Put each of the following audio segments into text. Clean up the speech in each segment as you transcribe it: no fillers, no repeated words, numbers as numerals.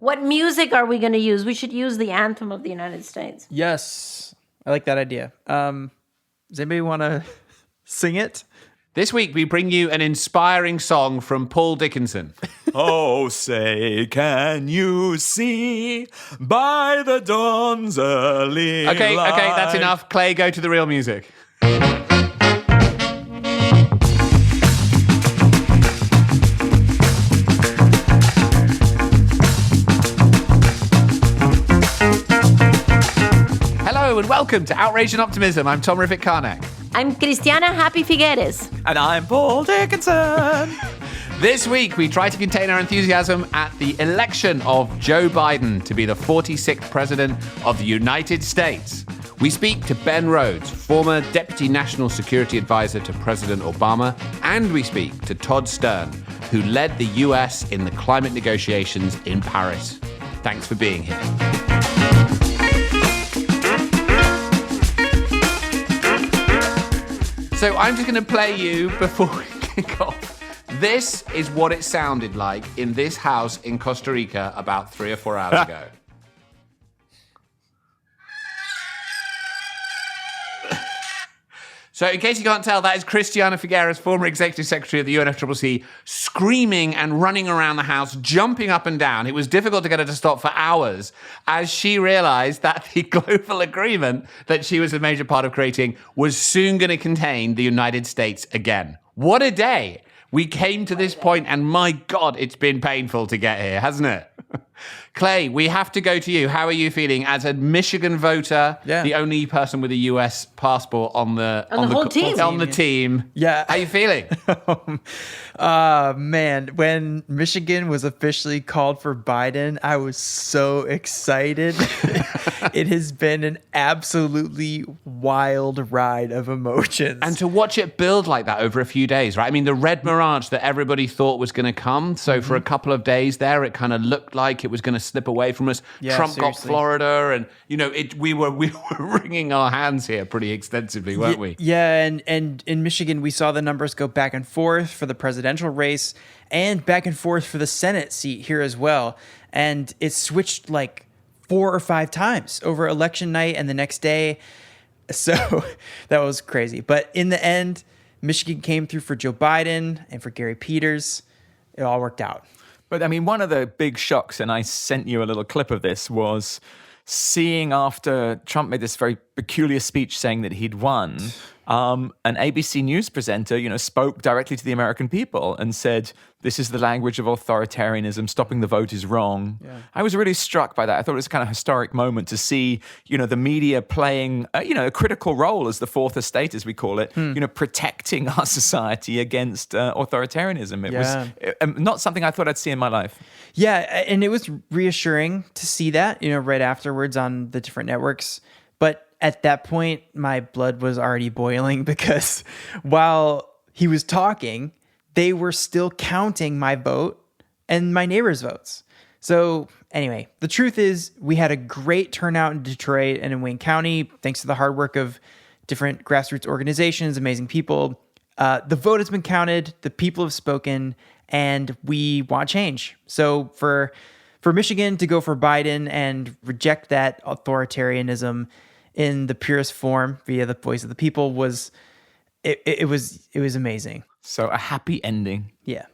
What music are we going to use? We should use the anthem of the United States. Yes, I like that idea. Does anybody want to sing it? This week, we bring you an inspiring song from Paul Dickinson. Oh, say, can you see by the dawn's early Okay, light? that's enough. Clay, go to the real music. Hello and welcome to Outrage+Optimism. I'm Tom Riffick Karnak. I'm Cristiana Happy Figueres. And I'm Paul Dickinson. This week, we try to contain our enthusiasm at the election of Joe Biden to be the 46th president of the United States. We speak to Ben Rhodes, former Deputy National Security Advisor to President Obama, and we speak to Todd Stern, who led the US in the climate negotiations in Paris. Thanks for being here. So I'm just going to play you before we kick off. This is what it sounded like in this house in Costa Rica about 3 or 4 hours ago. So in case you can't tell, that is Cristiana Figueres, former Executive Secretary of the UNFCCC, screaming and running around the house, jumping up and down. It was difficult to get her to stop for hours as she realized that the global agreement that she was a major part of creating was soon going to contain the United States again. What a day. We came to this point, and my God, it's been painful to get here, hasn't it? Clay, we have to go to you. How are you feeling as a Michigan voter, the only person with a US passport on the whole team? On the team. Yeah. How are you feeling? Man, when Michigan was officially called for Biden, I was so excited. It has been an absolutely wild ride of emotions. And to watch it build like that over a few days, right? I mean, the red mirage that everybody thought was going to come. So for a couple of days there, it kind of looked like it was going to slip away from us. Yeah, Trump seriously. got Florida, and we were wringing our hands here pretty extensively, weren't we? Yeah, and in Michigan, we saw the numbers go back and forth for the presidential race and back and forth for the Senate seat here as well. And it switched like 4 or 5 times over election night and the next day. So that was crazy. But in the end, Michigan came through for Joe Biden and for Gary Peters. It all worked out. But I mean, one of the big shocks, and I sent you a little clip of this, was seeing after Trump made this very peculiar speech saying that he'd won, an ABC News presenter, spoke directly to the American people and said, this is the language of authoritarianism, stopping the vote is wrong. Yeah. I was really struck by that. I thought it was a kind of historic moment to see, the media playing, a critical role as the fourth estate, as we call it, protecting our society against authoritarianism. It was not something I thought I'd see in my life. Yeah, and it was reassuring to see that, right afterwards on the different networks. But at that point, my blood was already boiling because while he was talking, they were still counting my vote and my neighbors' votes. So anyway, the truth is we had a great turnout in Detroit and in Wayne County, thanks to the hard work of different grassroots organizations, amazing people. The vote has been counted, the people have spoken, and we want change. So for Michigan to go for Biden and reject that authoritarianism in the purest form via the voice of the people was amazing. So a happy ending. Yeah.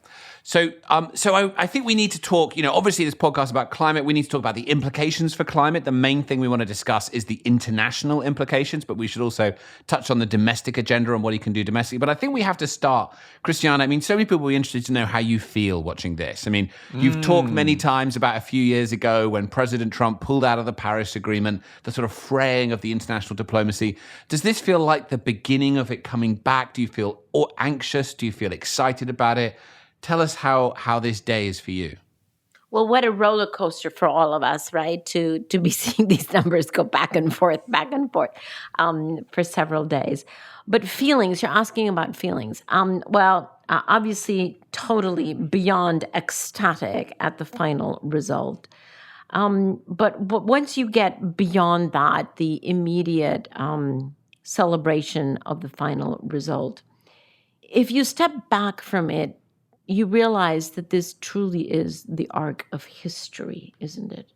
So I think we need to talk, obviously this podcast is about climate. We need to talk about the implications for climate. The main thing we want to discuss is the international implications, but we should also touch on the domestic agenda and what he can do domestically. But I think we have to start, Cristiana, so many people will be interested to know how you feel watching this. You've talked many times about a few years ago when President Trump pulled out of the Paris Agreement, the sort of fraying of the international diplomacy. Does this feel like the beginning of it coming back? Do you feel anxious? Do you feel excited about it? Tell us how this day is for you. Well, what a roller coaster for all of us, right? To be seeing these numbers go back and forth, for several days. But feelings, you're asking about feelings. Obviously, totally beyond ecstatic at the final result. But once you get beyond that, the immediate celebration of the final result, if you step back from it, you realize that this truly is the arc of history, isn't it?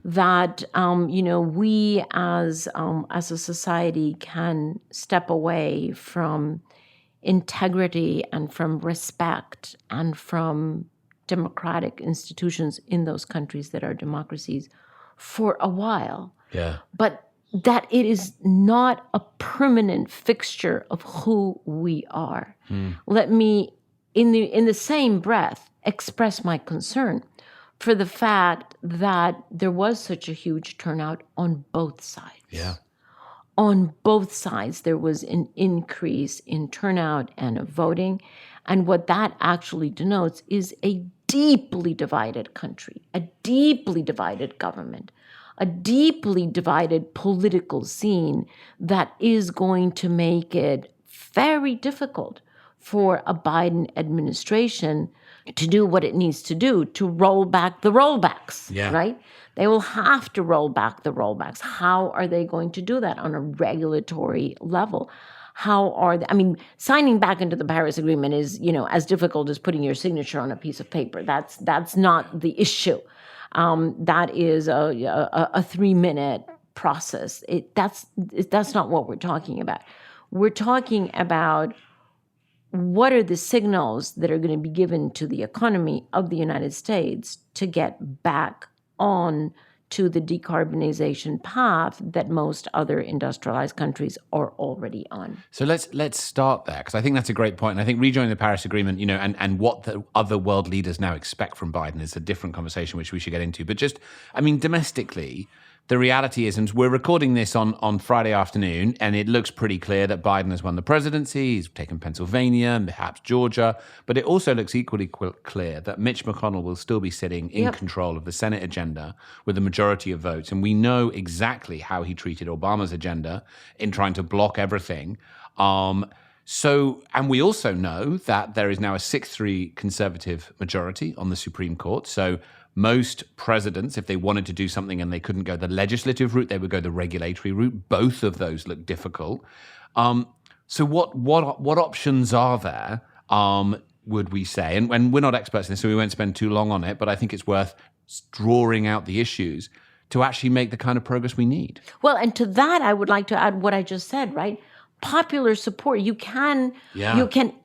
That we as a society can step away from integrity and from respect and from democratic institutions in those countries that are democracies for a while. Yeah. But that it is not a permanent fixture of who we are. Let me, in the same breath, express my concern for the fact that there was such a huge turnout on both sides. Yeah. On both sides, there was an increase in turnout and of voting. And what that actually denotes is a deeply divided country, a deeply divided government, a deeply divided political scene that is going to make it very difficult for a Biden administration to do what it needs to do to roll back the rollbacks, right? They will have to roll back the rollbacks. How are they going to do that on a regulatory level? How are they? I mean, signing back into the Paris Agreement is, as difficult as putting your signature on a piece of paper. That's not the issue. That is a 3-minute process. That's not what we're talking about. We're talking about what are the signals that are going to be given to the economy of the United States to get back on to the decarbonization path that most other industrialized countries are already on. So let's start there, because I think that's a great point. And I think rejoining the Paris Agreement, and what the other world leaders now expect from Biden is a different conversation, which we should get into. But just, domestically, the reality is, and we're recording this on Friday afternoon, and it looks pretty clear that Biden has won the presidency. He's taken Pennsylvania and perhaps Georgia. But it also looks equally clear that Mitch McConnell will still be sitting in control of the Senate agenda with a majority of votes. And we know exactly how he treated Obama's agenda in trying to block everything. And we also know that there is now a 6-3 conservative majority on the Supreme Court. So most presidents, if they wanted to do something and they couldn't go the legislative route, they would go the regulatory route. Both of those look difficult. So what options are there, would we say? And we're not experts in this, so we won't spend too long on it, but I think it's worth drawing out the issues to actually make the kind of progress we need. Well, and to that, I would like to add what I just said, right? Popular support. You can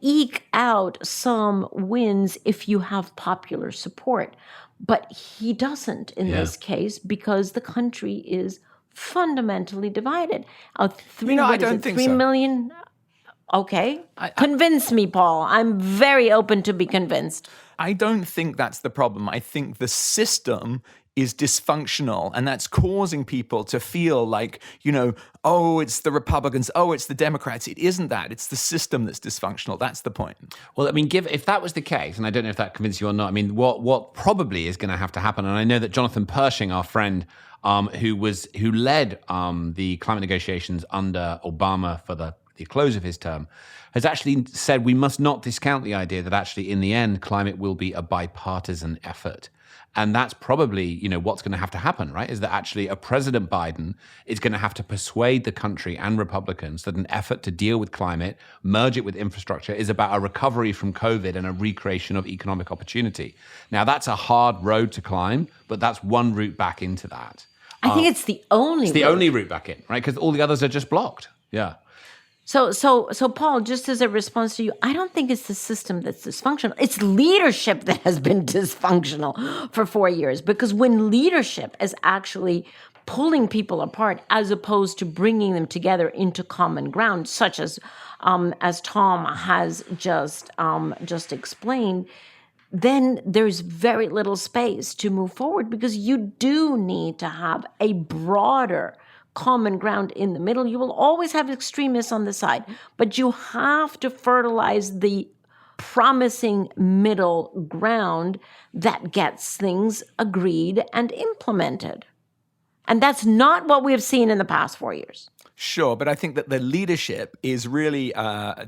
eke out some wins if you have popular support. But he doesn't in this case because the country is fundamentally divided. I don't think 3 so. million? Okay. Convince me, Paul. I'm very open to be convinced. I don't think that's the problem. I think the system is dysfunctional, and that's causing people to feel like, oh, it's the Republicans, oh, it's the Democrats. It isn't that. It's the system that's dysfunctional. That's the point. Well, if that was the case, and I don't know if that convinced you or not, what probably is going to have to happen, and I know that Jonathan Pershing, our friend, who led the climate negotiations under Obama for the close of his term, has actually said we must not discount the idea that actually in the end, climate will be a bipartisan effort. And that's probably, what's going to have to happen, right? Is that actually a President Biden is going to have to persuade the country and Republicans that an effort to deal with climate, merge it with infrastructure, is about a recovery from COVID and a recreation of economic opportunity. Now, that's a hard road to climb, but that's one route back into that. I think it's the only It's the only route back in, right? Because all the others are just blocked. Yeah. So, Paul, just as a response to you, I don't think it's the system that's dysfunctional. It's leadership that has been dysfunctional for 4 years. Because when leadership is actually pulling people apart as opposed to bringing them together into common ground, such as Tom has just explained, then there's very little space to move forward because you do need to have a broader common ground in the middle. You will always have extremists on the side, but you have to fertilize the promising middle ground that gets things agreed and implemented. And that's not what we have seen in the past 4 years. Sure, but I think that the leadership is really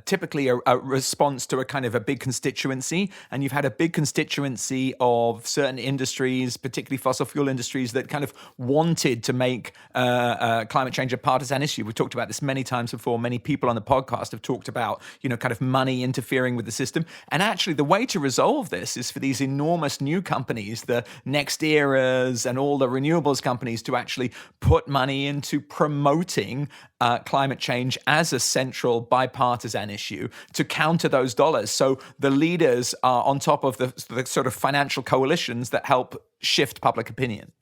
typically a response to a kind of a big constituency, and you've had a big constituency of certain industries, particularly fossil fuel industries, that kind of wanted to make climate change a partisan issue. We've talked about this many times before. Many people on the podcast have talked about, kind of money interfering with the system. And actually, the way to resolve this is for these enormous new companies, the NextEras and all the renewables companies, to actually put money into promoting climate change as a central bipartisan issue to counter those dollars. So the leaders are on top of the sort of financial coalitions that help shift public opinion.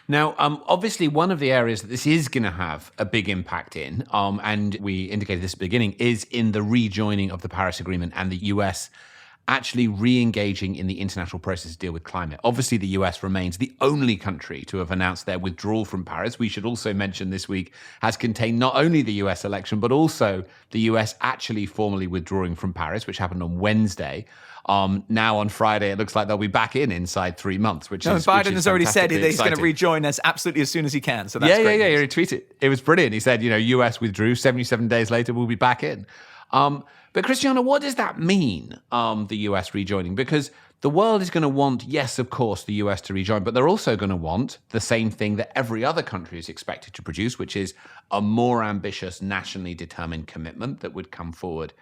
Now, obviously, one of the areas that this is going to have a big impact in, and we indicated this at the beginning, is in the rejoining of the Paris Agreement and the US actually re-engaging in the international process to deal with climate. Obviously, the US remains the only country to have announced their withdrawal from Paris. We should also mention this week has contained not only the US election, but also the US actually formally withdrawing from Paris, which happened on Wednesday. Now on Friday, it looks like they'll be back inside 3 months, Biden has already said that he's going to rejoin us absolutely as soon as he can. So that's great. Yeah. He retweeted. It was brilliant. He said, US withdrew. 77 days later, we'll be back in. But Christiana, what does that mean, the US rejoining? Because the world is going to want, yes, of course, the US to rejoin, but they're also going to want the same thing that every other country is expected to produce, which is a more ambitious, nationally determined commitment that would come forward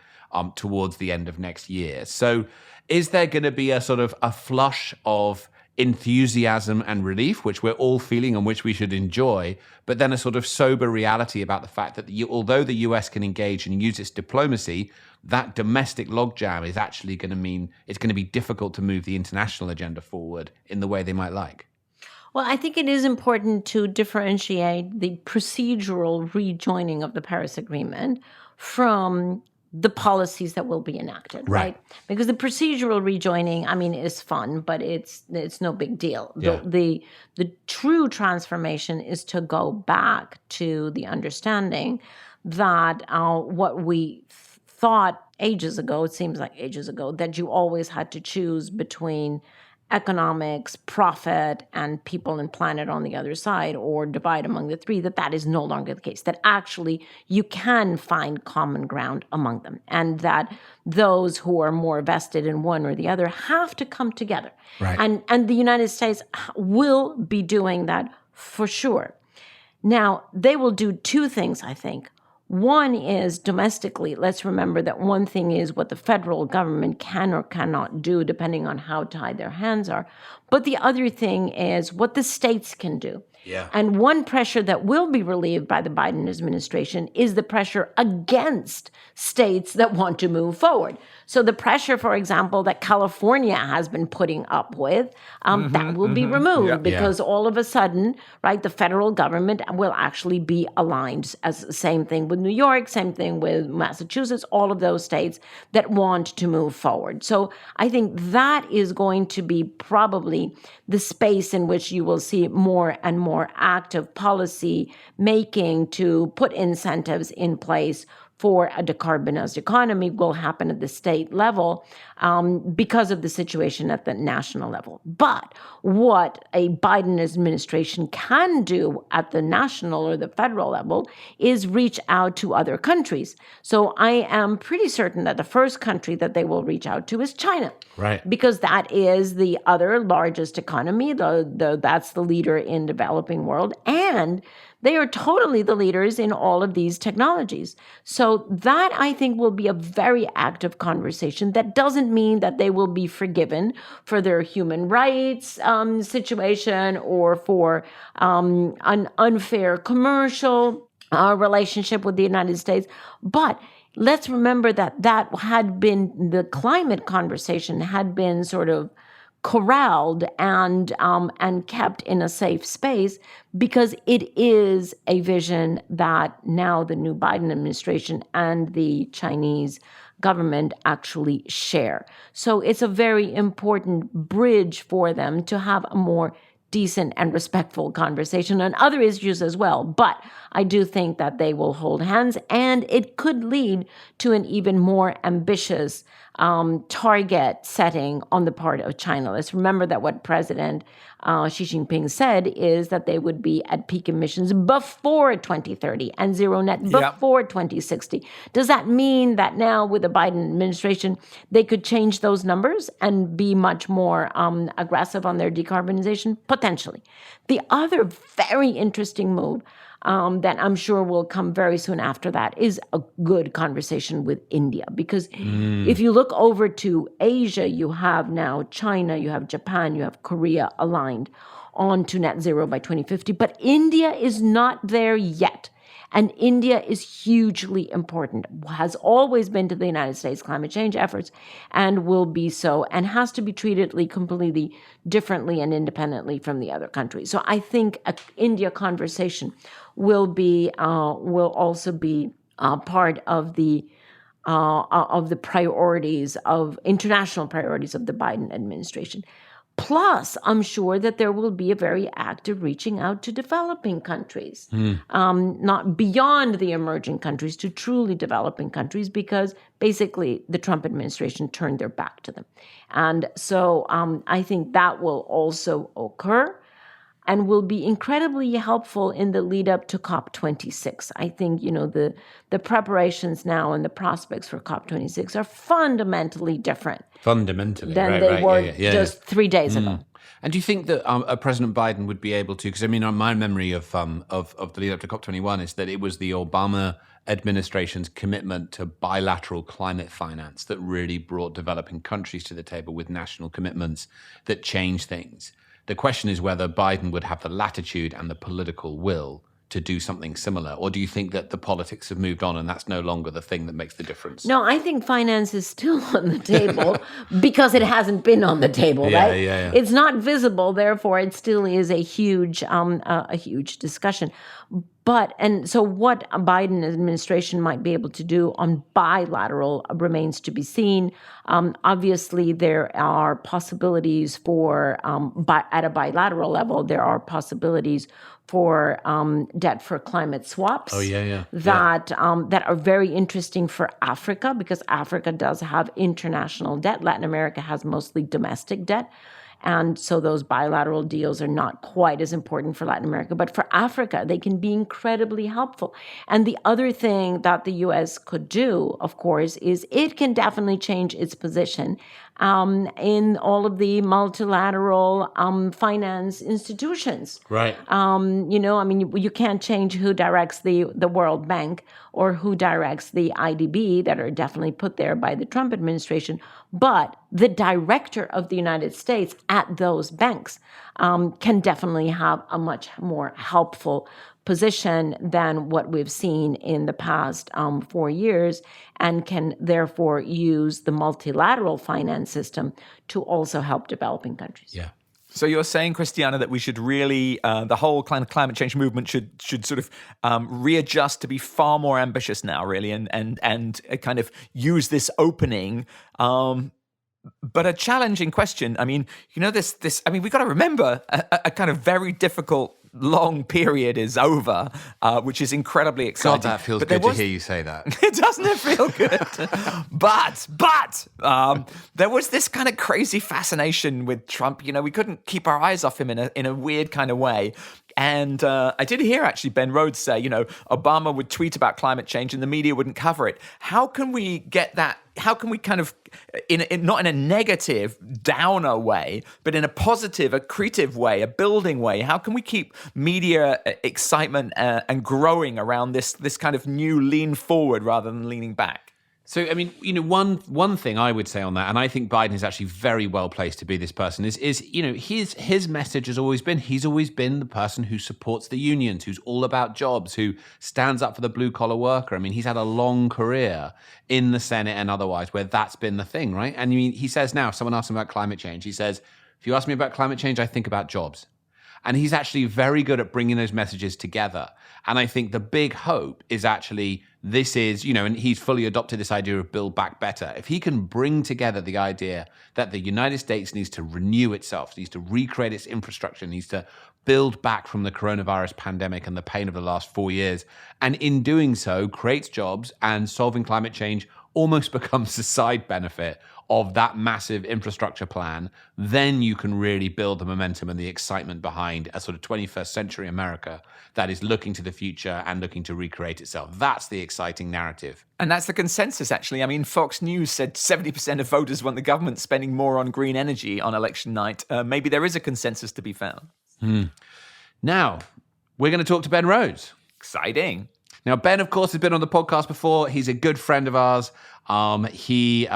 towards the end of next year. So is there going to be a sort of a flush of enthusiasm and relief, which we're all feeling and which we should enjoy, but then a sort of sober reality about the fact that although the US can engage and use its diplomacy, that domestic logjam is actually going to mean it's going to be difficult to move the international agenda forward in the way they might like? Well, I think it is important to differentiate the procedural rejoining of the Paris Agreement from the policies that will be enacted, right? Because the procedural rejoining, is fun, but it's no big deal. Yeah. The true transformation is to go back to the understanding that what we thought ages ago, it seems like ages ago, that you always had to choose between economics, profit, and people and planet on the other side, or divide among the three, that is no longer the case, that actually you can find common ground among them, and that those who are more vested in one or the other have to come together. Right. And the United States will be doing that for sure. Now, they will do two things, I think. One is domestically. Let's remember that one thing is what the federal government can or cannot do, depending on how tied their hands are. But the other thing is what the states can do. Yeah. And one pressure that will be relieved by the Biden administration is the pressure against states that want to move forward. So the pressure, for example, that California has been putting up with, that will be removed because all of a sudden, right, the federal government will actually be aligned. As the same thing with New York, same thing with Massachusetts, all of those states that want to move forward. So I think that is going to be probably the space in which you will see more and more active policy making to put incentives in place for a decarbonized economy will happen at the state level because of the situation at the national level. But what a Biden administration can do at the national or the federal level is reach out to other countries. So I am pretty certain that the first country that they will reach out to is China. Right. Because that is the other largest economy, that's the leader in the developing world, and they are totally the leaders in all of these technologies. So that, I think, will be a very active conversation. That doesn't mean that they will be forgiven for their human rights situation or for an unfair commercial relationship with the United States. But let's remember that had been, the climate conversation had been sort of corralled and kept in a safe space because it is a vision that now the new Biden administration and the Chinese government actually share. So it's a very important bridge for them to have a more decent and respectful conversation on other issues as well. But I do think that they will hold hands, and it could lead to an even more ambitious target setting on the part of China. Let's remember that what President Xi Jinping said is that they would be at peak emissions before 2030 and zero net before 2060. Does that mean that now with the Biden administration, they could change those numbers and be much more aggressive on their decarbonization? Potentially. The other very interesting move that I'm sure will come very soon after that is a good conversation with India. Because if you look over to Asia, you have now China, you have Japan, you have Korea aligned on to net zero by 2050. But India is not there yet. And India is hugely important, has always been to the United States climate change efforts and will be so, and has to be treated completely differently and independently from the other countries. So I think an India conversation will also be part of the priorities of international priorities of the Biden administration. Plus, I'm sure that there will be a very active reaching out to developing countries, not beyond the emerging countries, to truly developing countries, because basically the Trump administration turned their back to them. And so I think that will also occur and will be incredibly helpful in the lead up to COP26. I think, the preparations now and the prospects for COP26 are fundamentally different. Fundamentally, than they were just 3 days ago. And do you think that President Biden would be able to? Because my memory of the lead up to COP21 is that it was the Obama administration's commitment to bilateral climate finance that really brought developing countries to the table with national commitments that changed things. The question is whether Biden would have the latitude and the political will to do something similar, or do you think that the politics have moved on and that's no longer the thing that makes the difference? No, I think finance is still on the table because it hasn't been on the table, right? Yeah. It's not visible, therefore it still is a huge discussion. So what a Biden administration might be able to do on bilateral remains to be seen. Obviously, there are possibilities for, at a bilateral level, there are possibilities for debt for climate swaps. That are very interesting for Africa, because Africa does have international debt. Latin America has mostly domestic debt. And so those bilateral deals are not quite as important for Latin America. But for Africa, they can be incredibly helpful. And the other thing that the U.S. could do, of course, is it can definitely change its position in all of the multilateral finance institutions. Right. You can't change who directs the World Bank or who directs the IDB, that are definitely put there by the Trump administration. But the director of the United States at those banks can definitely have a much more helpful position than what we've seen in the past 4 years, and can therefore use the multilateral finance system to also help developing countries. Yeah. So you're saying, Christiana, that we should really, the whole climate change movement should sort of readjust to be far more ambitious now, really, and kind of use this opening. But a challenging question. I mean, we've got to remember a kind of very difficult long period is over, which is incredibly exciting. God, that feels good to hear you say that. Doesn't it feel good? But there was this kind of crazy fascination with Trump. We couldn't keep our eyes off him in a weird kind of way. And I did hear actually Ben Rhodes say, Obama would tweet about climate change and the media wouldn't cover it. How can we get that? How can we kind of, not in a negative, downer way, but in a positive, accretive way, a building way? How can we keep media excitement and growing around this kind of new lean forward rather than leaning back? So, one thing I would say on that, and I think Biden is actually very well placed to be this person, is his message has always been, he's always been the person who supports the unions, who's all about jobs, who stands up for the blue collar worker. He's had a long career in the Senate and otherwise where that's been the thing, right? And he says now, if someone asks him about climate change, he says, if you ask me about climate change, I think about jobs. And he's actually very good at bringing those messages together. And I think the big hope is actually this is, and he's fully adopted this idea of Build Back Better. If he can bring together the idea that the United States needs to renew itself, needs to recreate its infrastructure, needs to build back from the coronavirus pandemic and the pain of the last 4 years, and in doing so, creates jobs and solving climate change almost becomes a side benefit of that massive infrastructure plan, then you can really build the momentum and the excitement behind a sort of 21st century America that is looking to the future and looking to recreate itself. That's the exciting narrative. And that's the consensus, actually. I mean, Fox News said 70% of voters want the government spending more on green energy on election night. Maybe there is a consensus to be found. Now, we're going to talk to Ben Rhodes. Exciting. Now, Ben, of course, has been on the podcast before. He's a good friend of ours. He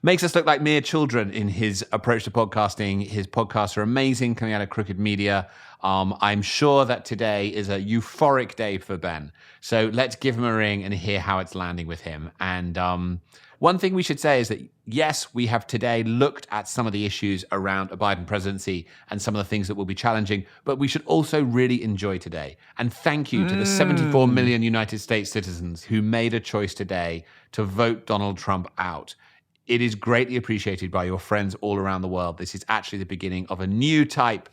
makes us look like mere children in his approach to podcasting. His podcasts are amazing, coming out of Crooked Media. I'm sure that today is a euphoric day for Ben. So let's give him a ring and hear how it's landing with him. And one thing we should say is that, yes, we have today looked at some of the issues around a Biden presidency and some of the things that will be challenging, but we should also really enjoy today. And thank you to the 74 million United States citizens who made a choice today to vote Donald Trump out. It is greatly appreciated by your friends all around the world. This is actually the beginning of a new type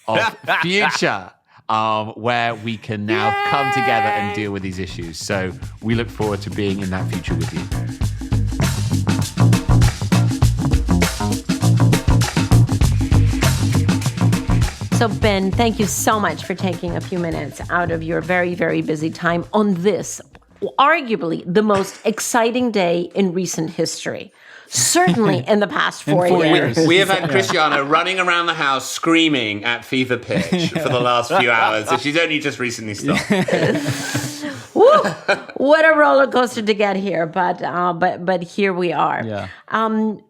of future where we can now come together and deal with these issues. So we look forward to being in that future with you. So, Ben, thank you so much for taking a few minutes out of your very, very busy time on this, arguably the most exciting day in recent history. Certainly in the past 4 years. We have had Christiana running around the house screaming at fever pitch for the last few hours. So she's only just recently stopped. Woo! What a roller coaster to get here, but here we are. Yeah.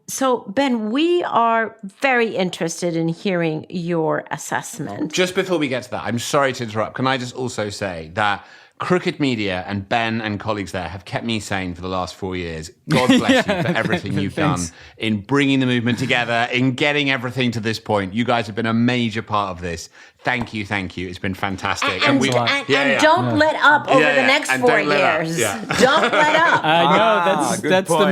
So, Ben, we are very interested in hearing your assessment. Just before we get to that, I'm sorry to interrupt. Can I just also say that Crooked Media and Ben and colleagues there have kept me sane for the last 4 years. God bless you for everything you've done in bringing the movement together, in getting everything to this point. You guys have been a major part of this. Thank you, thank you. It's been fantastic. And don't let up over the next 4 years. Don't let up. I know that's point.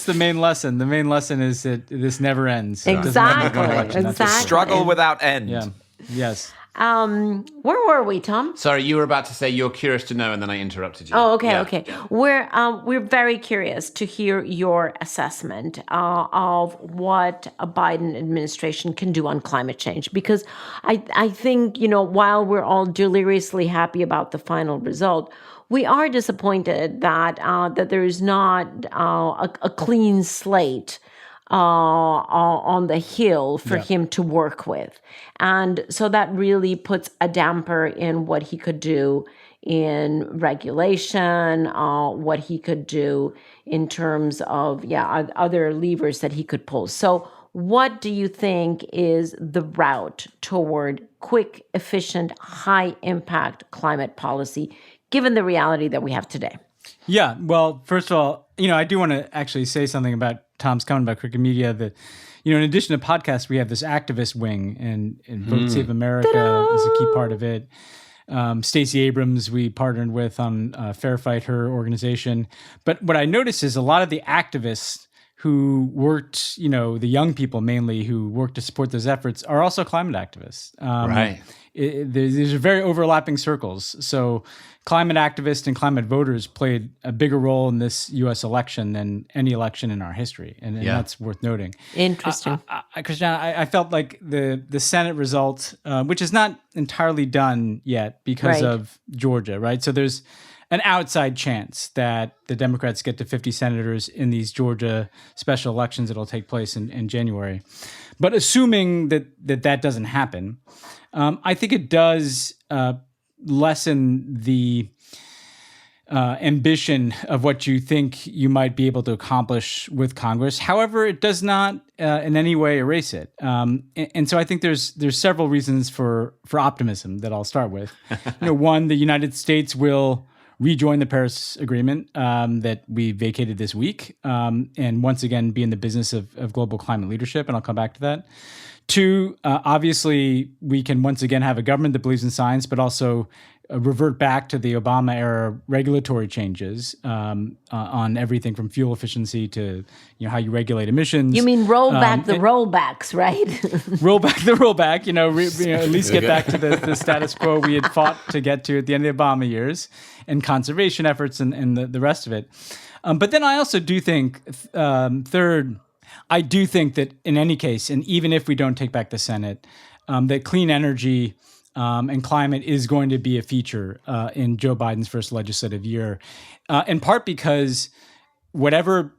the main lesson. The main lesson is that this never ends. Exactly. Struggle without end. Yeah. Yes. Where were we, Tom? Sorry, you were about to say you're curious to know, and then I interrupted you. Oh, okay. We're very curious to hear your assessment of what a Biden administration can do on climate change, because I think, while we're all deliriously happy about the final result, we are disappointed that there is not a clean slate on the Hill for him to work with. And so that really puts a damper in what he could do in regulation, what he could do in terms of, other levers that he could pull. So what do you think is the route toward quick, efficient, high-impact climate policy, given the reality that we have today? Yeah. Well, first of all, I do want to actually say something about Tom's comment about Crooked Media that, in addition to podcasts, we have this activist wing, and Vote Save America is a key part of it. Stacey Abrams, we partnered with on Fair Fight, her organization. But what I noticed is a lot of the activists who worked, the young people mainly who worked to support those efforts are also climate activists. Right. These are very overlapping circles. So climate activists and climate voters played a bigger role in this U.S. election than any election in our history. And that's worth noting. Interesting. Christiana, I felt like the Senate result, which is not entirely done yet because of Georgia, right? So there's an outside chance that the Democrats get to 50 senators in these Georgia special elections that'll take place in January. But assuming that doesn't happen, I think it does lessen the ambition of what you think you might be able to accomplish with Congress. However, it does not in any way erase it. And so I think there's several reasons for optimism that I'll start with. One, the United States will rejoin the Paris Agreement that we vacated this week, and once again be in the business of global climate leadership, and I'll come back to that. Two, obviously, we can once again have a government that believes in science, but also revert back to the Obama era regulatory changes on everything from fuel efficiency to how you regulate emissions. You mean roll back the rollbacks, right? Roll back the rollback. At least get back to the status quo we had fought to get to at the end of the Obama years, and conservation efforts and the rest of it. But then I also do think, third, I do think that in any case, and even if we don't take back the Senate, that clean energy and climate is going to be a feature in Joe Biden's first legislative year, in part because whatever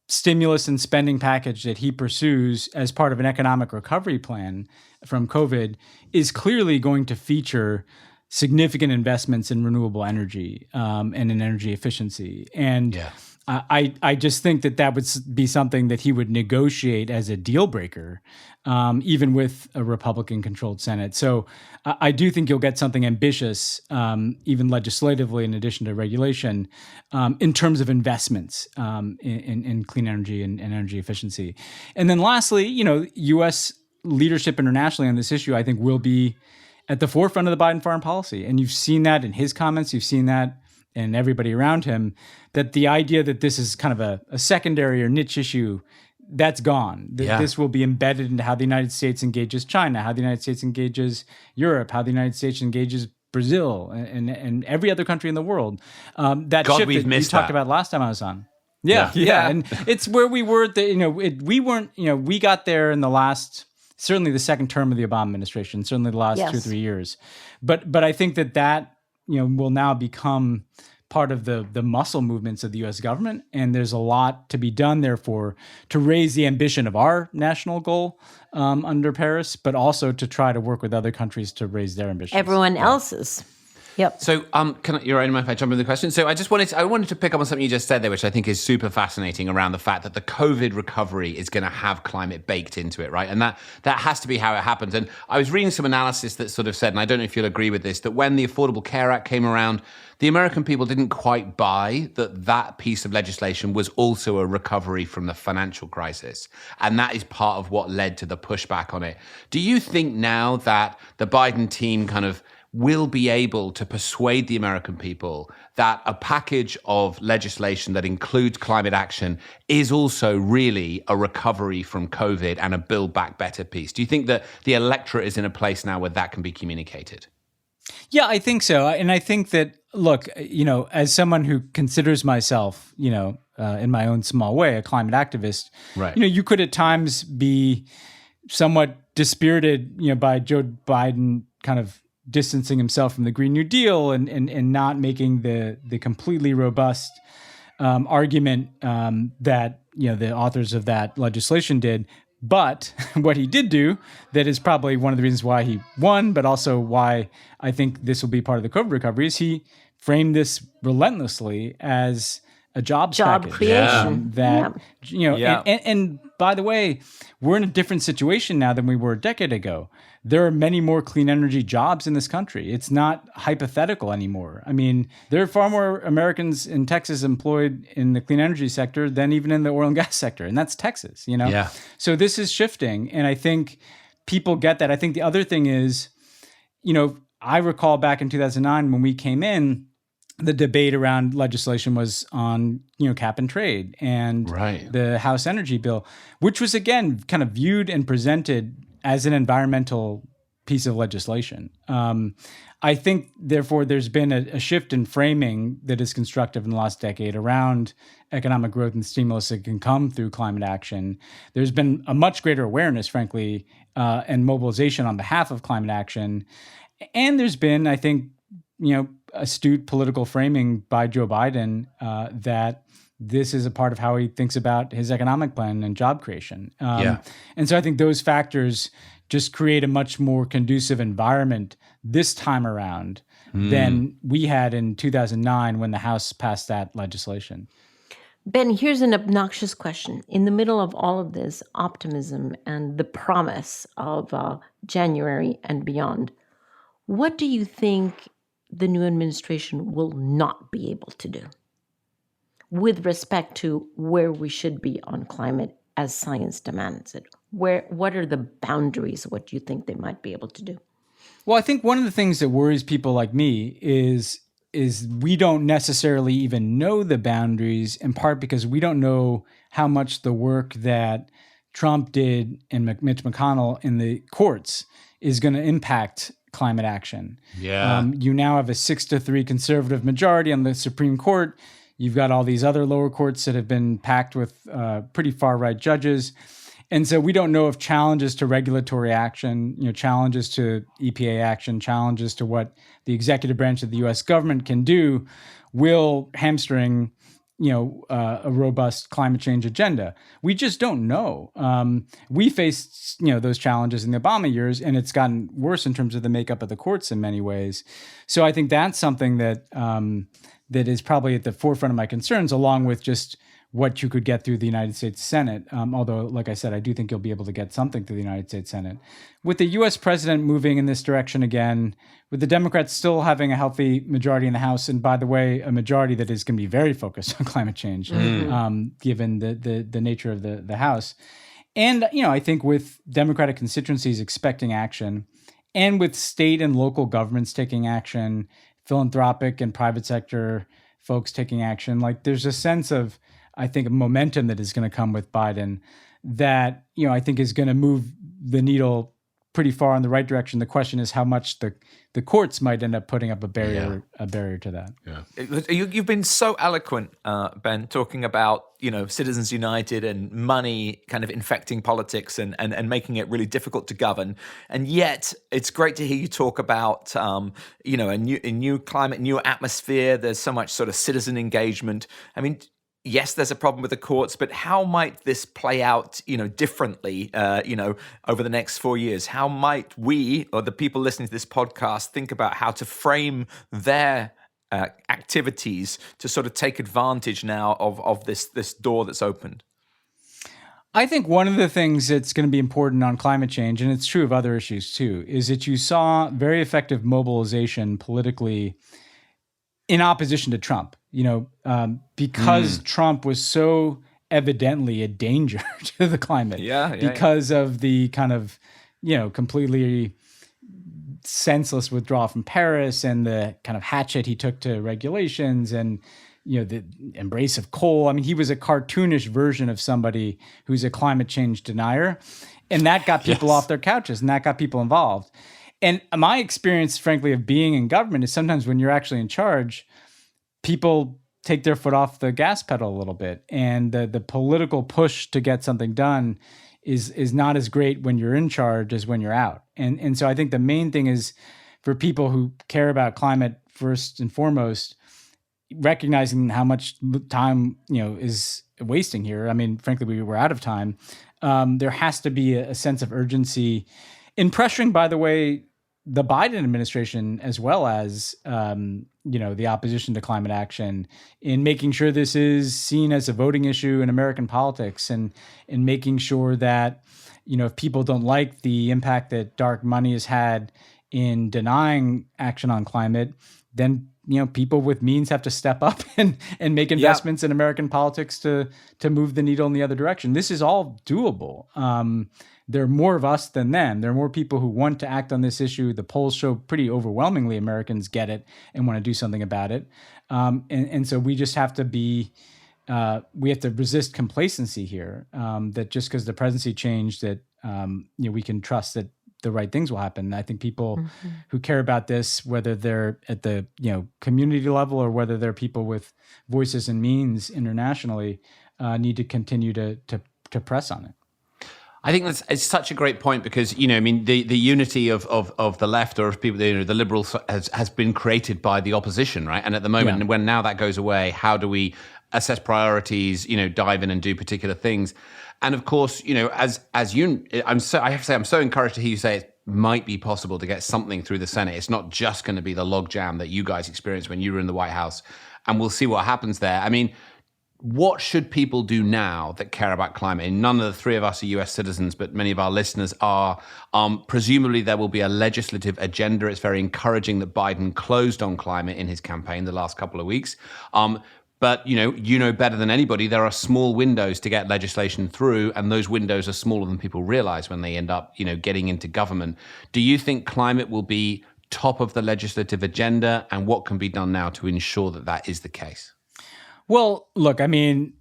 stimulus and spending package that he pursues as part of an economic recovery plan from COVID is clearly going to feature significant investments in renewable energy and in energy efficiency. And I just think that would be something that he would negotiate as a deal breaker, even with a Republican-controlled Senate. So I do think you'll get something ambitious, even legislatively, in addition to regulation, in terms of investments in clean energy and energy efficiency. And then lastly, U.S. leadership internationally on this issue, I think, will be at the forefront of the Biden foreign policy. And you've seen that in his comments. You've seen that and everybody around him, that the idea that this is kind of a secondary or niche issue, that's gone. This will be embedded into how the United States engages China, how the United States engages Europe, how the United States engages Brazil and every other country in the world. That God, shift we've that missed you talked that. about last time I was on. Yeah. And it's where we were, we weren't, we got there in the last, certainly the second term of the Obama administration, certainly the last 2 or 3 years. But I think that will now become part of the muscle movements of the U.S. government, and there's a lot to be done, therefore, to raise the ambition of our national goal under Paris, but also to try to work with other countries to raise their ambitions. Everyone else's. Yep. So, you're right, if I jump in the question. So, I wanted to pick up on something you just said there, which I think is super fascinating around the fact that the COVID recovery is going to have climate baked into it, right? And that has to be how it happens. And I was reading some analysis that sort of said, and I don't know if you'll agree with this, that when the Affordable Care Act came around, the American people didn't quite buy that piece of legislation was also a recovery from the financial crisis. And that is part of what led to the pushback on it. Do you think now that the Biden team kind of will be able to persuade the American people that a package of legislation that includes climate action is also really a recovery from COVID and a Build Back Better piece? Do you think that the electorate is in a place now where that can be communicated? Yeah, I think so. And I think that, look, as someone who considers myself, in my own small way, a climate activist, right. You could at times be somewhat dispirited, by Joe Biden kind of distancing himself from the Green New Deal and not making the completely robust argument that the authors of that legislation did. But what he did do, that is probably one of the reasons why he won, but also why I think this will be part of the COVID recovery, is he framed this relentlessly as a jobs package. Creation. And by the way, we're in a different situation now than we were a decade ago. There are many more clean energy jobs in this country. It's not hypothetical anymore. I mean, there are far more Americans in Texas employed in the clean energy sector than even in the oil and gas sector. And that's Texas, Yeah. So this is shifting. And I think people get that. I think the other thing is, I recall back in 2009 when we came in, the debate around legislation was on, cap and trade and the House Energy Bill, which was, again, kind of viewed and presented as an environmental piece of legislation. I think, therefore, there's been a shift in framing that is constructive in the last decade around economic growth and stimulus that can come through climate action. There's been a much greater awareness, frankly, and mobilization on behalf of climate action. And there's been, I think, astute political framing by Joe Biden that this is a part of how he thinks about his economic plan and job creation. And so I think those factors just create a much more conducive environment this time around than we had in 2009 when the House passed that legislation. Ben, here's an obnoxious question. In the middle of all of this optimism and the promise of January and beyond, what do you think the new administration will not be able to do with respect to where we should be on climate as science demands it? What are the boundaries of what you think they might be able to do? Well, I think one of the things that worries people like me is we don't necessarily even know the boundaries, in part because we don't know how much the work that Trump did and Mitch McConnell in the courts is going to impact climate action. Yeah. You now have a 6-3 conservative majority on the Supreme Court. You've got all these other lower courts that have been packed with pretty far-right judges. And so we don't know if challenges to regulatory action, challenges to EPA action, challenges to what the executive branch of the U.S. government can do will hamstring, a robust climate change agenda. We just don't know. We faced, those challenges in the Obama years, and it's gotten worse in terms of the makeup of the courts in many ways. So I think that's something that that is probably at the forefront of my concerns, along with just what you could get through the United States Senate. Although, like I said, I do think you'll be able to get something through the United States Senate. With the U.S. president moving in this direction again, with the Democrats still having a healthy majority in the House, and by the way, a majority that is going to be very focused on climate change, given the nature of the House. And, I think with Democratic constituencies expecting action, and with state and local governments taking action, philanthropic and private sector folks taking action, like there's a sense of, I think, a momentum that is going to come with Biden that, I think is going to move the needle pretty far in the right direction. The question is how much the courts might end up putting up a barrier to that. Yeah. You've been so eloquent, Ben, talking about, Citizens United and money kind of infecting politics and making it really difficult to govern. And yet it's great to hear you talk about, a new climate, new atmosphere. There's so much sort of citizen engagement. I mean, yes, there's a problem with the courts, but how might this play out, differently, over the next 4 years? How might we, or the people listening to this podcast, think about how to frame their activities to sort of take advantage now of this door that's opened? I think one of the things that's going to be important on climate change, and it's true of other issues too, is that you saw very effective mobilization politically in opposition to Trump, because Trump was so evidently a danger to the climate because of the kind of, completely senseless withdrawal from Paris and the kind of hatchet he took to regulations and, the embrace of coal. I mean, he was a cartoonish version of somebody who's a climate change denier. And that got people off their couches and that got people involved. And my experience, frankly, of being in government is sometimes when you're actually in charge, people take their foot off the gas pedal a little bit. And the political push to get something done is not as great when you're in charge as when you're out. And so I think the main thing is for people who care about climate first and foremost, recognizing how much time, is wasting here. I mean, frankly, we're out of time. There has to be a sense of urgency in pressuring, by the way, the Biden administration, as well as, the opposition to climate action, in making sure this is seen as a voting issue in American politics, and in making sure that, if people don't like the impact that dark money has had in denying action on climate, then, people with means have to step up and make investments in American politics to move the needle in the other direction. This is all doable. There are more of us than them. There are more people who want to act on this issue. The polls show pretty overwhelmingly Americans get it and want to do something about it. And so we just have to we have to resist complacency here, that just because the presidency changed that, we can trust that the right things will happen. I think people who care about this, whether they're at the, community level or whether they're people with voices and means internationally, need to continue to press on it. I think it's such a great point because, the unity of the left or of people, the liberals has been created by the opposition, right? And at the moment, when now that goes away, how do we assess priorities, dive in and do particular things? And of course, I have to say, I'm so encouraged to hear you say it might be possible to get something through the Senate. It's not just going to be the logjam that you guys experienced when you were in the White House, and we'll see what happens there. I mean, what should people do now that care about climate? And none of the three of us are US citizens, but many of our listeners are. Presumably there will be a legislative agenda. It's very encouraging that Biden closed on climate in his campaign the last couple of weeks. But, you know better than anybody, there are small windows to get legislation through, and those windows are smaller than people realize when they end up, getting into government. Do you think climate will be top of the legislative agenda, and what can be done now to ensure that that is the case? Well, look, I mean,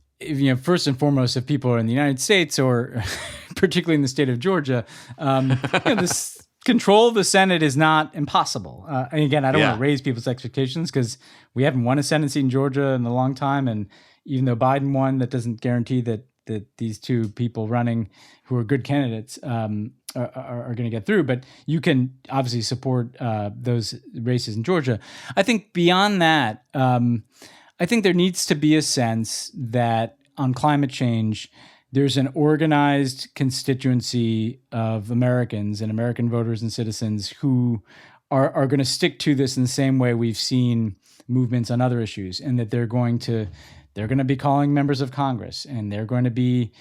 first and foremost, if people are in the United States or particularly in the state of Georgia, this control of the Senate is not impossible. And again, I don't want to raise people's expectations because we haven't won a Senate seat in Georgia in a long time. And even though Biden won, that doesn't guarantee that these two people running who are good candidates are going to get through. But you can obviously support those races in Georgia. I think beyond that, I think there needs to be a sense that on climate change, there's an organized constituency of Americans and American voters and citizens who are going to stick to this in the same way we've seen movements on other issues, and that they're going to be calling members of Congress, and they're going to be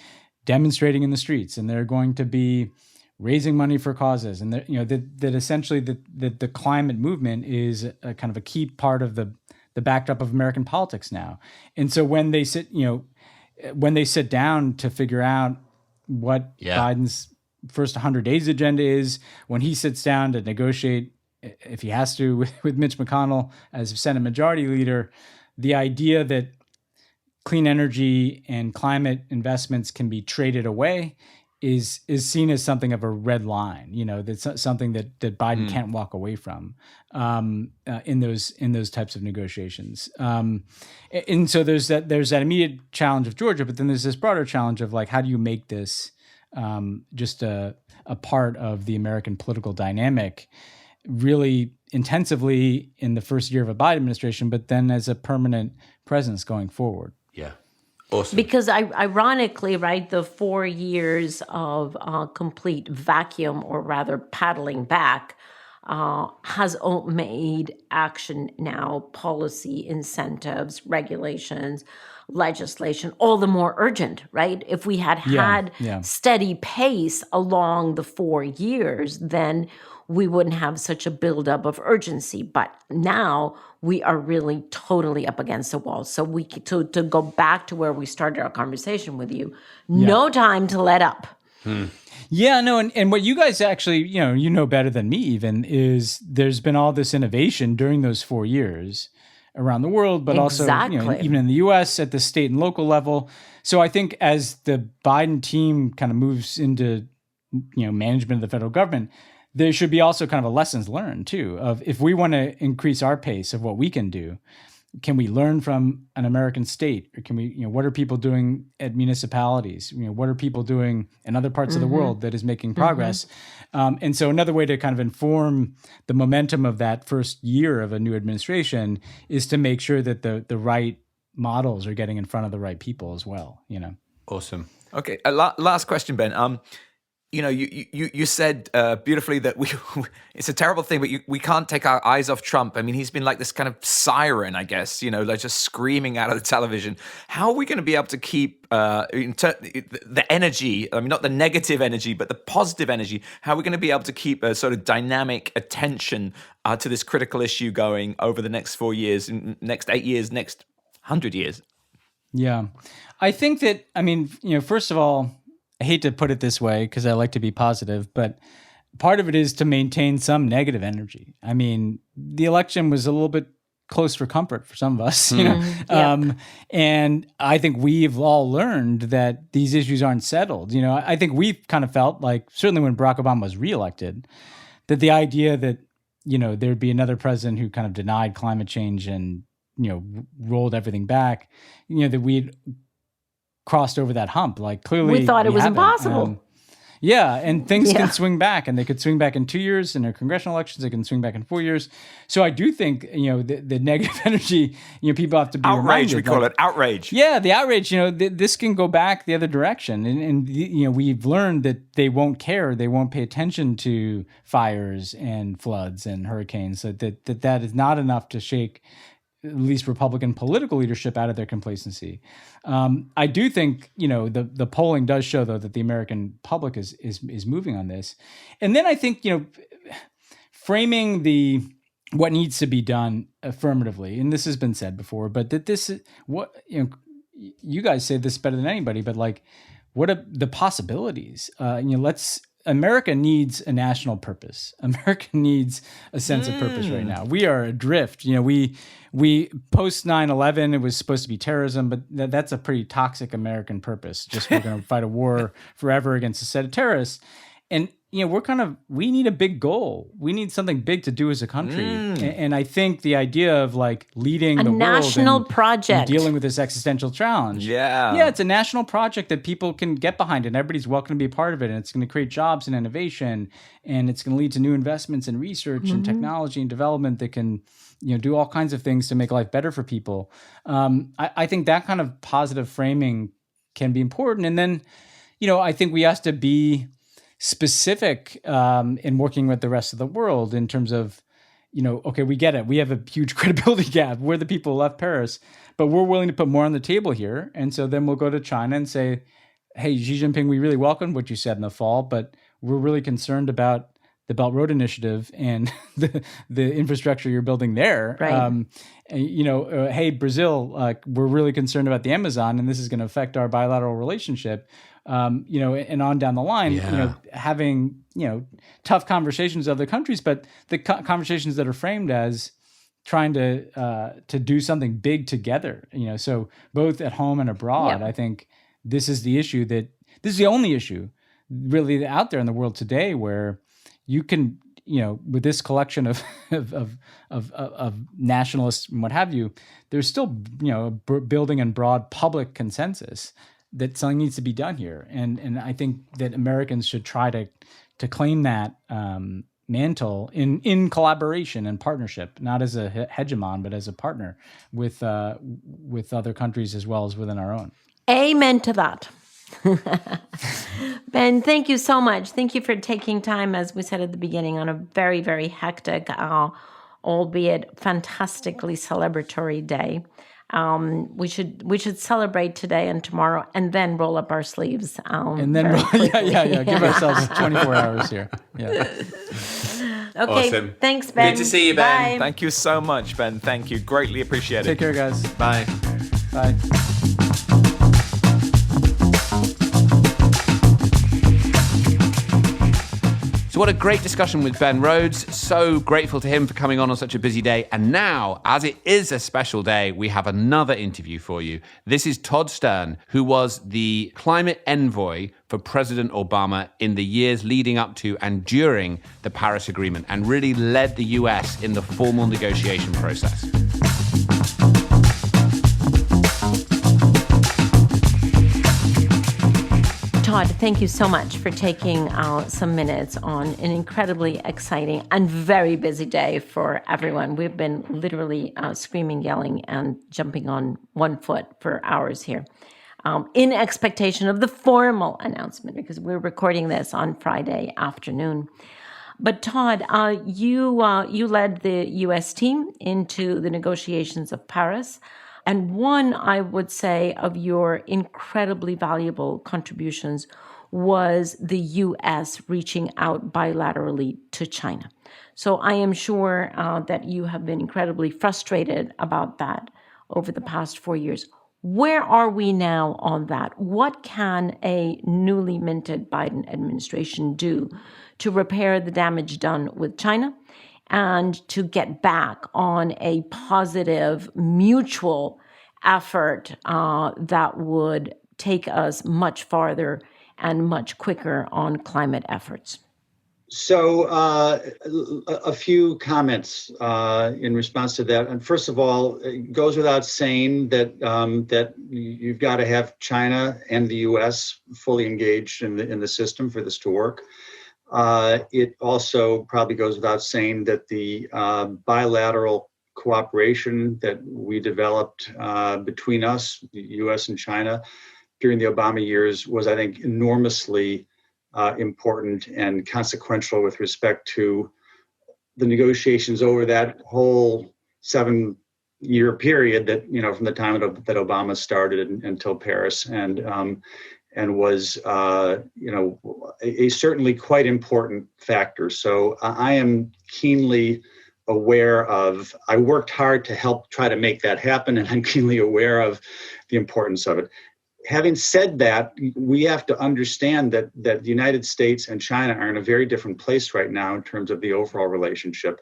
demonstrating in the streets, and they're going to be raising money for causes, and that essentially the climate movement is a kind of a key part of the backdrop of American politics now. And so when they sit down to figure out what Biden's first 100 days agenda is, when he sits down to negotiate, if he has to, with Mitch McConnell as Senate Majority Leader, the idea that clean energy and climate investments can be traded away is seen as something of a red line. That's something that Biden can't walk away from in those types of negotiations. And so there's that immediate challenge of Georgia, but then there's this broader challenge of how do you make this just a part of the American political dynamic really intensively in the first year of a Biden administration, but then as a permanent presence going forward. Yeah. Awesome. Because ironically, right, the 4 years of complete vacuum, or rather paddling back, has made action now, policy, incentives, regulations, legislation, all the more urgent, right? If we had steady pace along the 4 years, then we wouldn't have such a buildup of urgency. But now we are really totally up against the wall. So to go back to where we started our conversation with you, no time to let up. Yeah, no, and what you guys actually, you know better than me even, is there's been all this innovation during those 4 years around the world, but also even in the U.S. at the state and local level. So I think as the Biden team kind of moves into management of the federal government, there should be also kind of a lessons learned too of if we want to increase our pace of what we can do, can we learn from an American state, or can we, what are people doing at municipalities? What are people doing in other parts of the world that is making progress? And so another way to kind of inform the momentum of that first year of a new administration is to make sure that the right models are getting in front of the right people as well. Awesome. Okay. Last question, Ben. You said beautifully that it's a terrible thing, but we can't take our eyes off Trump. I mean, he's been like this kind of siren, I guess, like just screaming out of the television. How are we going to be able to keep the energy, I mean, not the negative energy, but the positive energy? How are we going to be able to keep a sort of dynamic attention to this critical issue going over the next 4 years, next 8 years, next 100 years? Yeah. I think that, first of all, I hate to put it this way because I like to be positive, but part of it is to maintain some negative energy. I mean, the election was a little bit close for comfort for some of us, and I think we've all learned that these issues aren't settled. I think we've kind of felt like, certainly when Barack Obama was reelected, that the idea that, there'd be another president who kind of denied climate change and, rolled everything back, that we'd crossed over that hump. Like clearly we thought it was impossible. And things can swing back, and they could swing back in 2 years. In their congressional elections, they can swing back in 4 years. So I do think, the negative energy, people have to be outrage. reminded. We call it outrage. Yeah, the outrage. This can go back the other direction, and we've learned that they won't care. They won't pay attention to fires and floods and hurricanes. So that is not enough to shake at least Republican political leadership out of their complacency. I do think, the polling does show, though, that the American public is moving on this. And then I think, framing the what needs to be done affirmatively, and this has been said before, but that this is what, you guys say this better than anybody, but like, what are the possibilities? America needs a national purpose. America needs a sense of purpose right now. We are adrift. We post 9/11, it was supposed to be terrorism, but that's a pretty toxic American purpose. Just we're going to fight a war forever against a set of terrorists. And we need a big goal. We need something big to do as a country. And I think the idea of like leading the world national project and dealing with this existential challenge. Yeah, it's a national project that people can get behind, and everybody's welcome to be a part of it. And it's going to create jobs and innovation, and it's going to lead to new investments in research and technology and development that can, do all kinds of things to make life better for people. I think that kind of positive framing can be important. And then, I think we have to be specific in working with the rest of the world in terms of, okay, we get it. We have a huge credibility gap. We're the people who left Paris, but we're willing to put more on the table here. And so then we'll go to China and say, hey, Xi Jinping, we really welcome what you said in the fall, but we're really concerned about the Belt Road Initiative and the infrastructure you're building there. Right. Hey, Brazil, we're really concerned about the Amazon, and this is going to affect our bilateral relationship. And on down the line, having, tough conversations with other countries, but the conversations that are framed as trying to do something big together, so both at home and abroad. I think this is the only issue really out there in the world today where you can, with this collection of nationalists and what have you, there's still, building and broad public consensus that something needs to be done here. And I think that Americans should try to claim that mantle in collaboration and partnership, not as a hegemon, but as a partner with other countries as well as within our own. Amen to that. Ben, thank you so much. Thank you for taking time, as we said at the beginning, on a very, very hectic, albeit fantastically celebratory day. We should celebrate today and tomorrow, and then roll up our sleeves. And then, give ourselves 24 hours here. Yeah. Okay. Awesome. Thanks, Ben. Good to see you, Ben. Bye. Thank you so much, Ben. Thank you. Greatly appreciate it. Take care, guys. Bye. Bye. So what a great discussion with Ben Rhodes. So grateful to him for coming on such a busy day. And now, as it is a special day, we have another interview for you. This is Todd Stern, who was the climate envoy for President Obama in the years leading up to and during the Paris Agreement, and really led the US in the formal negotiation process. Todd, thank you so much for taking some minutes on an incredibly exciting and very busy day for everyone. We've been literally screaming, yelling, and jumping on one foot for hours here in expectation of the formal announcement, because we're recording this on Friday afternoon. But Todd, you led the U.S. team into the negotiations of Paris. And one, I would say, of your incredibly valuable contributions was the U.S. reaching out bilaterally to China. So I am sure that you have been incredibly frustrated about that over the past 4 years. Where are we now on that? What can a newly minted Biden administration do to repair the damage done with China and to get back on a positive mutual effort that would take us much farther and much quicker on climate efforts? So a few comments in response to that. And first of all, it goes without saying that that you've got to have China and the U.S. fully engaged in the system for this to work. It also probably goes without saying that the bilateral cooperation that we developed between us, the U.S. and China, during the Obama years was, I think, enormously important and consequential with respect to the negotiations over that whole 7-year period that, from the time that Obama started until Paris, and was, a certainly quite important factor. So I am keenly aware of. I worked hard to help try to make that happen, and I'm keenly aware of the importance of it. Having said that, we have to understand that the United States and China are in a very different place right now in terms of the overall relationship.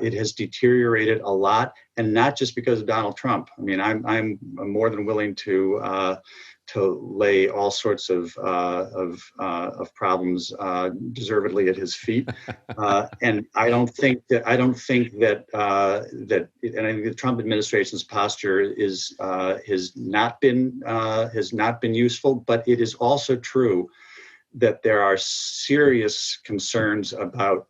It has deteriorated a lot, and not just because of Donald Trump. I mean, I'm more than willing to lay all sorts of problems deservedly at his feet, and I don't think that and I think the Trump administration's posture has not been useful. But it is also true that there are serious concerns about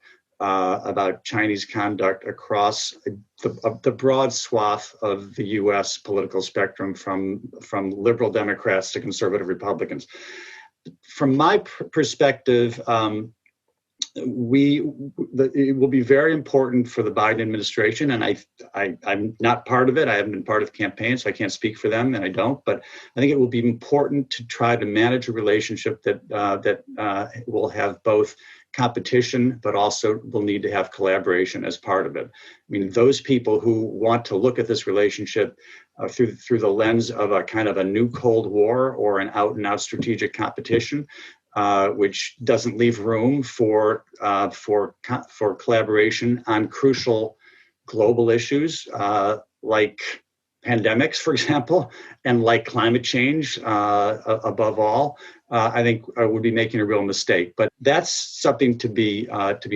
Chinese conduct across the broad swath of the U.S. political spectrum, from liberal Democrats to conservative Republicans. From my perspective, it will be very important for the Biden administration, and I'm not part of it. I haven't been part of the campaign, so I can't speak for them, and I don't. But I think it will be important to try to manage a relationship that will have both competition, but also will need to have collaboration as part of it. I mean, those people who want to look at this relationship through the lens of a kind of a new Cold War or an out-and-out strategic competition, which doesn't leave room for collaboration on crucial global issues like pandemics, for example, and like climate change above all. I think I would be making a real mistake. But that's something to be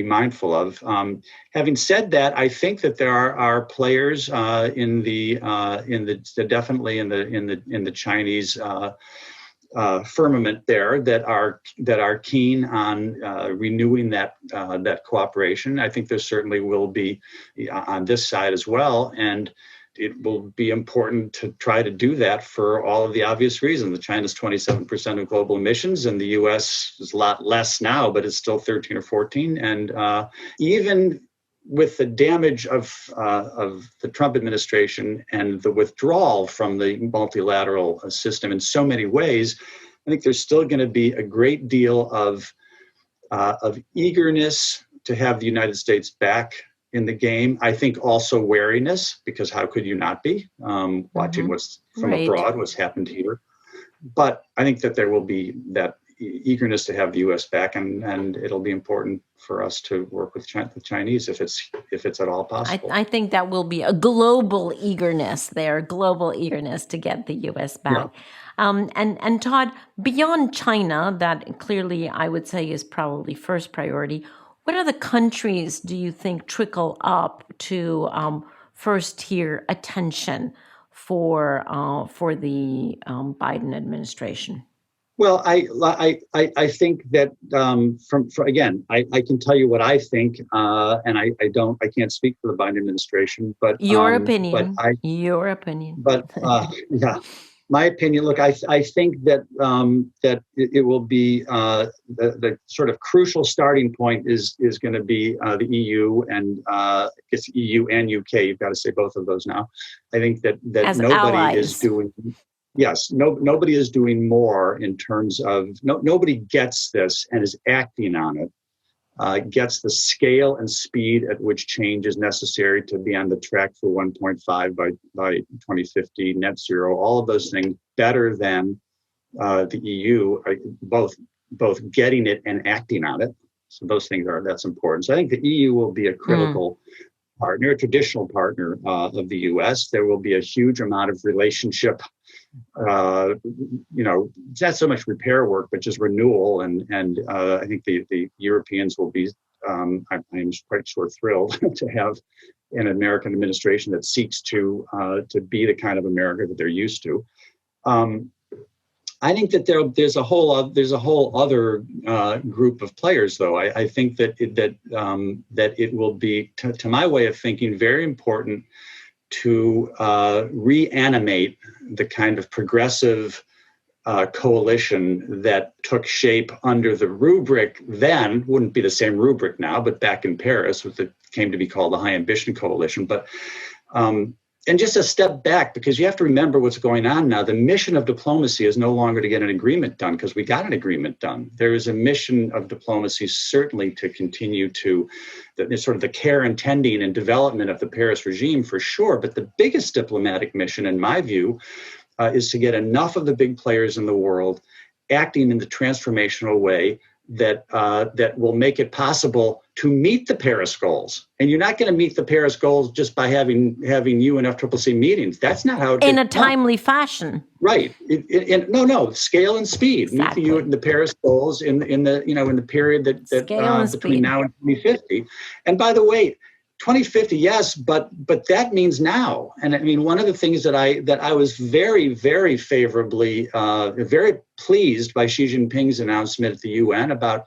mindful of. Having said that, I think that there are players definitely in the Chinese firmament there that are keen on renewing that cooperation. I think there certainly will be on this side as well, and it will be important to try to do that for all of the obvious reasons. China's 27% of global emissions, and the U.S. is a lot less now, but it's still 13 or 14. And even with the damage of the Trump administration and the withdrawal from the multilateral system in so many ways, I think there's still going to be a great deal of eagerness to have the United States back in the game. I think also wariness, because how could you not be watching what's from abroad, what's happened here? But I think that there will be that eagerness to have the U.S. back, and it'll be important for us to work with the Chinese if it's at all possible. I think that will be a global eagerness to get the U.S. back. Yeah. And Todd, beyond China, that clearly I would say is probably first priority, what other countries do you think trickle up to first-tier attention for the Biden administration? Well, I think that again, I can tell you what I think, and I can't speak for the Biden administration, but your opinion. But yeah. My opinion. Look, I think that it will be the sort of crucial starting point is going to be the EU, and it's EU and UK. You've got to say both of those now. I think that as nobody allies. is doing. Yes, nobody is doing more in terms of nobody gets this and is acting on it. Gets the scale and speed at which change is necessary to be on the track for 1.5 by 2050, net zero, all of those things better than the EU, both getting it and acting on it. So those things that's important. So I think the EU will be a critical partner, a traditional partner of the US. There will be a huge amount of relationship, not so much repair work, but just renewal. And I think the Europeans will be, I'm quite sure, thrilled to have an American administration that seeks to be the kind of America that they're used to. I think that there's a whole other group of players, though. I think that it will be, to my way of thinking, very important to reanimate the kind of progressive coalition that took shape under the rubric then, wouldn't be the same rubric now, but back in Paris, came to be called the High Ambition Coalition. But And just a step back, because you have to remember what's going on now. The mission of diplomacy is no longer to get an agreement done, because we got an agreement done. There is a mission of diplomacy certainly to continue to sort of the care and tending and development of the Paris regime, for sure. But the biggest diplomatic mission, in my view, is to get enough of the big players in the world acting in the transformational way that will make it possible to meet the Paris goals. And you're not going to meet the Paris goals just by having UNFCCC meetings. That's not how it in a timely fashion. Right. No, scale and speed. Exactly. Meet the Paris goals in the period that between now and 2050. And by the way, 2050, yes, but that means now. And I mean, one of the things that I was very, very favorably, very pleased by Xi Jinping's announcement at the UN about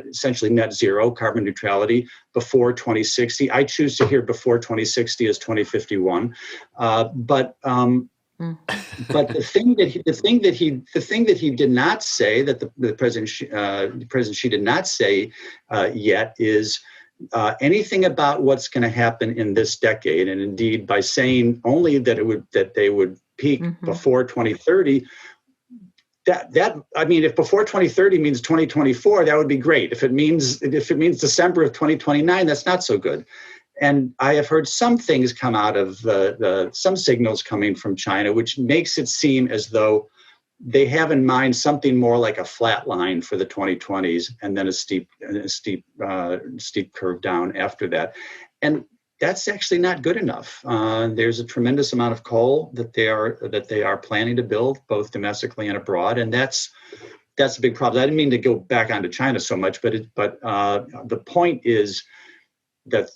essentially net zero carbon neutrality before 2060. I choose to hear before 2060 as 2051. But the thing that he did not say, that the President Xi did not say yet, is anything about what's going to happen in this decade. And indeed, by saying only that they would peak before 2030. If before 2030 means 2024, that would be great. If it means December of 2029, that's not so good. And I have heard some things come out of some signals coming from China, which makes it seem as though they have in mind something more like a flat line for the 2020s, and then a steep curve down after that. And that's actually not good enough. There's a tremendous amount of coal that they are planning to build, both domestically and abroad, and that's a big problem. I didn't mean to go back onto China so much, but the point is that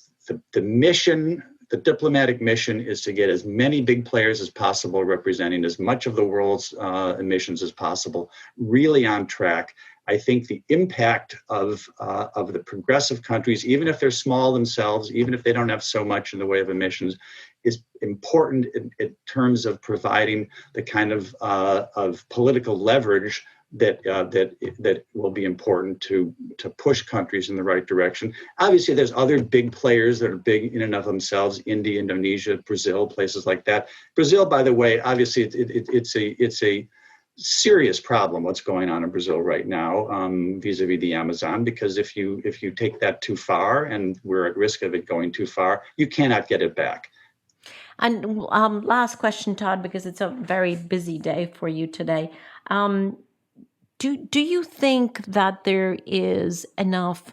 the mission, the diplomatic mission, is to get as many big players as possible, representing as much of the world's emissions as possible, really on track. I think the impact of the progressive countries, even if they're small themselves, even if they don't have so much in the way of emissions, is important in terms of providing the kind of political leverage that will be important to push countries in the right direction. Obviously, there's other big players that are big in and of themselves: India, Indonesia, Brazil, places like that. Brazil, by the way, obviously it's a serious problem what's going on in Brazil right now vis-a-vis the Amazon, because if you take that too far, and we're at risk of it going too far, you cannot get it back. And last question, Todd, because it's a very busy day for you today. Do you think that there is enough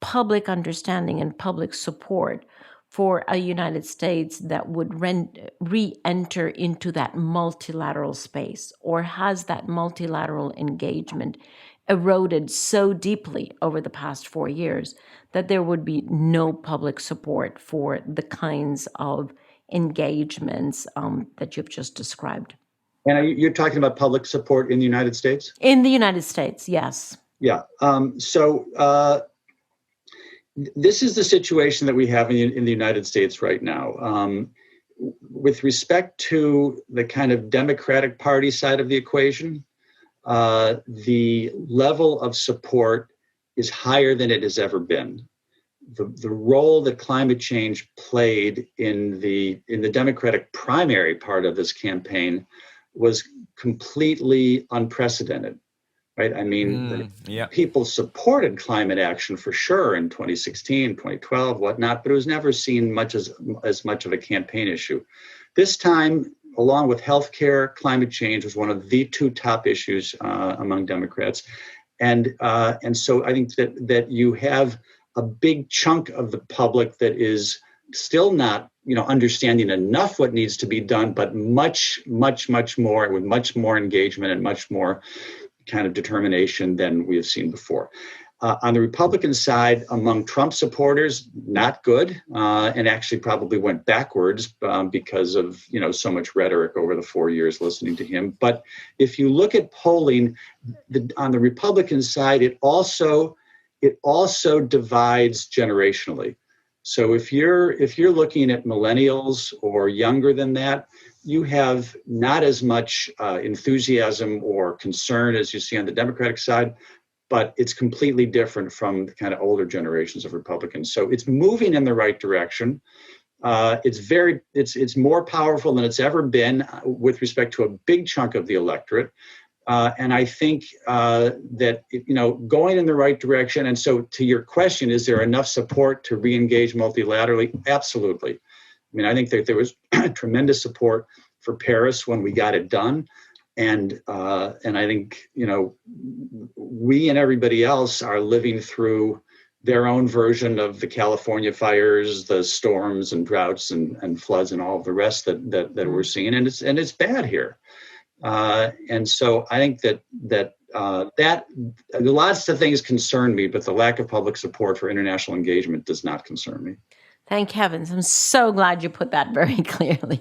public understanding and public support for a United States that would re-enter into that multilateral space? Or has that multilateral engagement eroded so deeply over the past 4 years that there would be no public support for the kinds of engagements that you've just described? And you're talking about public support in the United States? In the United States, yes. Yeah. This is the situation that we have in the United States right now. With respect to the kind of Democratic Party side of the equation, the level of support is higher than it has ever been. The role that climate change played in the Democratic primary part of this campaign was completely unprecedented. Right. I mean, people supported climate action for sure in 2016, 2012, whatnot, but it was never seen as much of a campaign issue. This time, along with healthcare, climate change was one of the two top issues among Democrats. And so I think that you have a big chunk of the public that is still not, understanding enough what needs to be done, but much, much, much more, with much more engagement and much more kind of determination than we have seen before. On the Republican side, among Trump supporters, not good, and actually probably went backwards because of so much rhetoric over the 4 years listening to him. But if you look at polling on the Republican side, it also divides generationally. So if you're looking at millennials or younger than that, you have not as much enthusiasm or concern as you see on the Democratic side, but it's completely different from the kind of older generations of Republicans. So it's moving in the right direction. It's more powerful than it's ever been with respect to a big chunk of the electorate. And I think that, going in the right direction. And so to your question, is there enough support to re-engage multilaterally? Absolutely. I mean, I think that there was tremendous support for Paris when we got it done. And I think, we and everybody else are living through their own version of the California fires, the storms and droughts and floods and all of the rest that we're seeing. And it's bad here. And so I think that lots of things concern me, but the lack of public support for international engagement does not concern me. Thank heavens. I'm so glad you put that very clearly.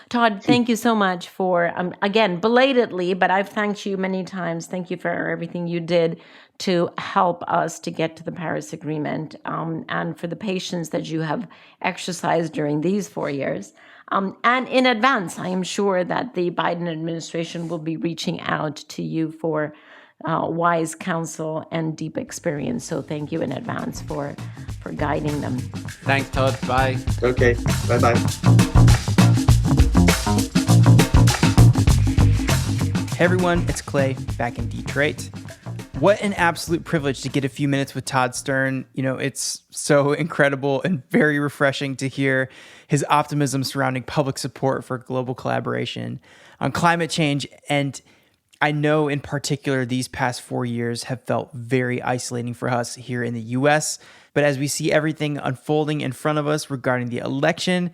Todd, thank you so much for, again, belatedly, but I've thanked you many times. Thank you for everything you did to help us to get to the Paris Agreement, and for the patience that you have exercised during these 4 years. And in advance, I am sure that the Biden administration will be reaching out to you for wise counsel and deep experience. So thank you in advance for guiding them. Thanks, Todd. Bye. Okay. Bye-bye. Hey everyone, it's Clay back in Detroit. What an absolute privilege to get a few minutes with Todd Stern. It's so incredible and very refreshing to hear his optimism surrounding public support for global collaboration on climate change. And I know in particular, these past 4 years have felt very isolating for us here in the US. But as we see everything unfolding in front of us regarding the election,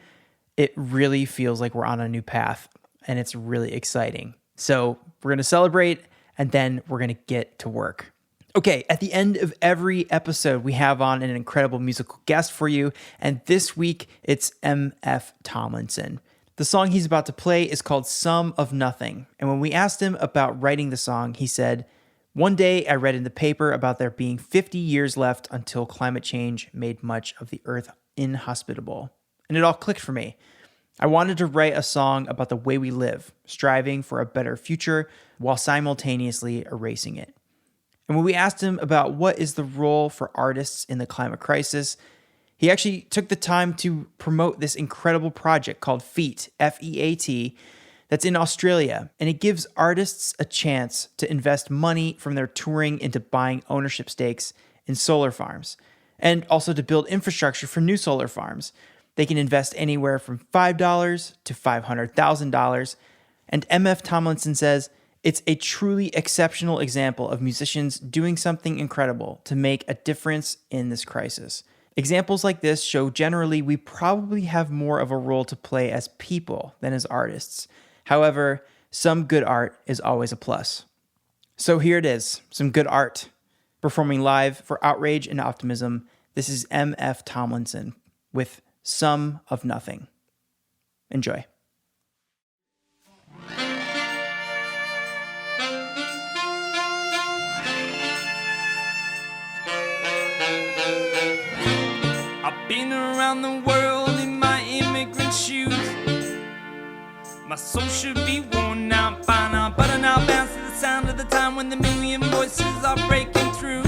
it really feels like we're on a new path, and it's really exciting. So we're going to celebrate, and then we're going to get to work. Okay, at the end of every episode, we have on an incredible musical guest for you, and this week, it's MF Tomlinson. The song he's about to play is called Some of Nothing, and when we asked him about writing the song, he said, "One day I read in the paper about there being 50 years left until climate change made much of the earth inhospitable, and it all clicked for me. I wanted to write a song about the way we live, striving for a better future while simultaneously erasing it." And when we asked him about what is the role for artists in the climate crisis, he actually took the time to promote this incredible project called FEAT, F-E-A-T, that's in Australia. And it gives artists a chance to invest money from their touring into buying ownership stakes in solar farms, and also to build infrastructure for new solar farms. They can invest anywhere from $5 to $500,000. And MF Tomlinson says it's a truly exceptional example of musicians doing something incredible to make a difference in this crisis. Examples like this show generally we probably have more of a role to play as people than as artists. However, some good art is always a plus. So here it is, some good art. Performing live for Outrage and Optimism, this is MF Tomlinson with Some of Nothing. Enjoy. I've been around the world in my immigrant shoes. My soul should be worn out by now, but I now bounce to the sound of the time when the million voices are breaking through.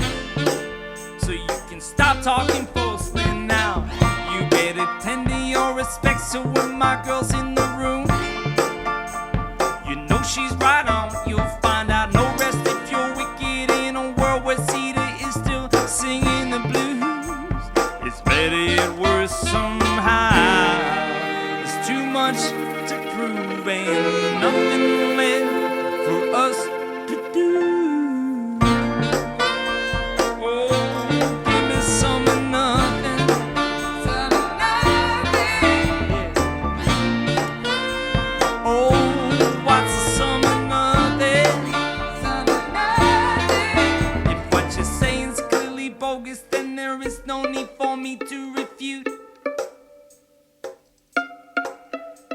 So you can stop talking falsely now. You better tender your respects to one of my girls in the room. You know she's right on, you'll find out no rest if you're wicked in a world where Cedar is still singing the blues. It's better it worse somehow. There's too much to prove and nothing left for us to do. Oh, give me some of nothing. Some of nothing. Yeah. Oh, what's some of nothing? Some of nothing. If what you're saying is clearly bogus, then there is no need for me to refute.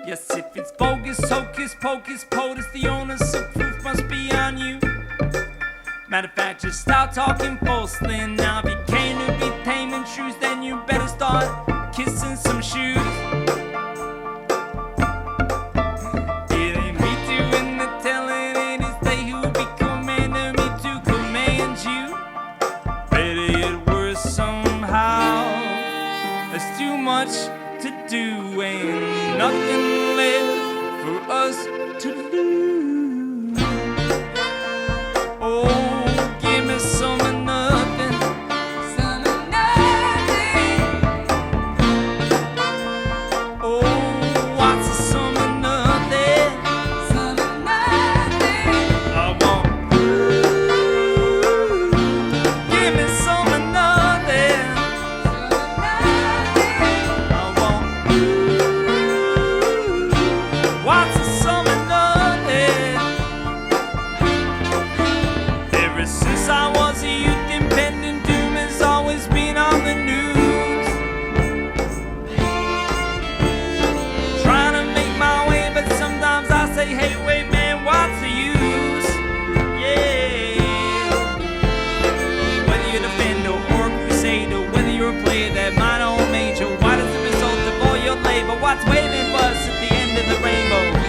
Yes, if it's bogus, hocus pocus, POTUS, the onus of proof must be on you. Matter of fact, just stop talking falsely now. If you came to be tame and shoes, then you better start kissing some shoes. It ain't me doing the telling, it is they who be commanding me to command you. Better it worse somehow. There's too much to do, ain't nothing left for us to lose. Oh, give me some of nothing, some of nothing. Oh, what's the some of nothing, some of nothing? I want give me some of nothing, some of nothing. I want what's the some of nothing? Ever since I was a youth, impending doom has always been on the news. Trying to make my way, but sometimes I say, hey, wait, man, what's the use? Yeah. Whether you're a defender or a crusader, whether you're a player that minor or major, what is the result of all your labor? What's waiting for us at the end of the rainbow?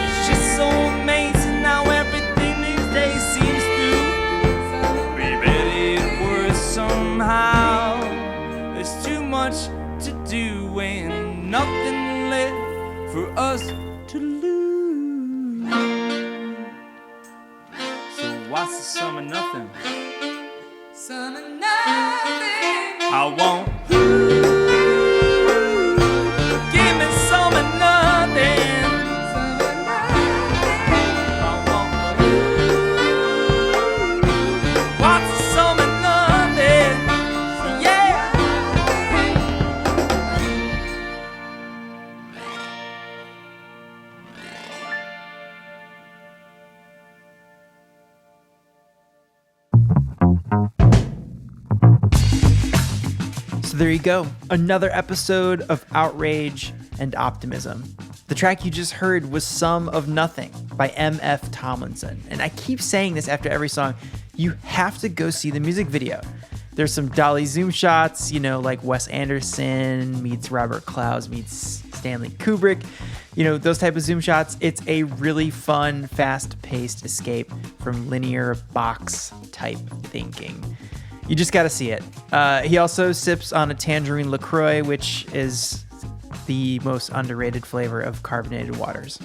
It's just so amazing how everything these days seems to be better worse somehow. There's too much to do and nothing left for us to lose. So what's the sum of nothing? Sum of nothing. I want give me some of nothing. Some of nothing. I want what's the sum of nothing? Yeah. So there you go. Another episode of Outrage and Optimism. The track you just heard was Some of Nothing by MF Tomlinson. And I keep saying this after every song. You have to go see the music video. There's some dolly zoom shots, you know, like Wes Anderson meets Robert Clouse meets Stanley Kubrick. You know, those type of zoom shots. It's a really fun, fast-paced escape from linear box type thinking. You just got to see it. He also sips on a tangerine LaCroix, which is the most underrated flavor of carbonated waters.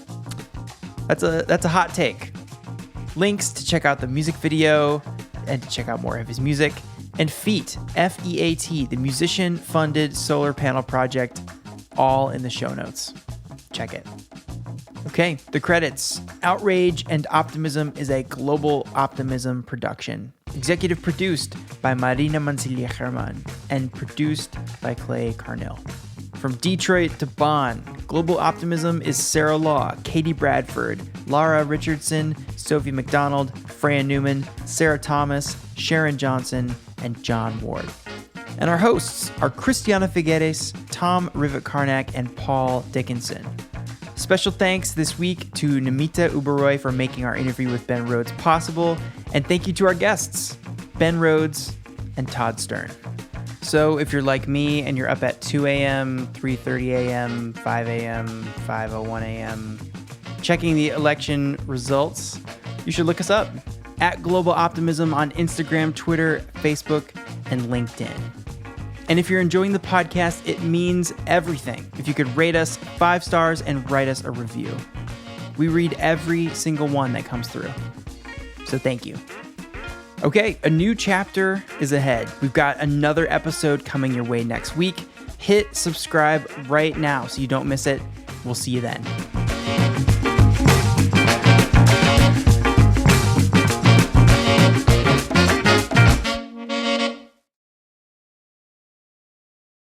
That's a hot take. Links to check out the music video and to check out more of his music. And FEAT, F-E-A-T, the musician-funded solar panel project, all in the show notes. Check it. Okay, the credits. Outrage and Optimism is a Global Optimism production. Executive produced by Marina Mancilla-German and produced by Clay Carnell. From Detroit to Bonn, Global Optimism is Sarah Law, Katie Bradford, Lara Richardson, Sophie McDonald, Freya Newman, Sarah Thomas, Sharon Johnson, and John Ward. And our hosts are Christiana Figueres, Tom Rivett-Carnac, and Paul Dickinson. Special thanks this week to Namita Uberoy for making our interview with Ben Rhodes possible, and thank you to our guests, Ben Rhodes and Todd Stern. So if you're like me and you're up at 2 a.m., 3:30 a.m., 5 a.m., 5:01 a.m., checking the election results, you should look us up at Global Optimism on Instagram, Twitter, Facebook, and LinkedIn. And if you're enjoying the podcast, it means everything if you could rate us 5 stars and write us a review. We read every single one that comes through. So thank you. Okay, a new chapter is ahead. We've got another episode coming your way next week. Hit subscribe right now so you don't miss it. We'll see you then.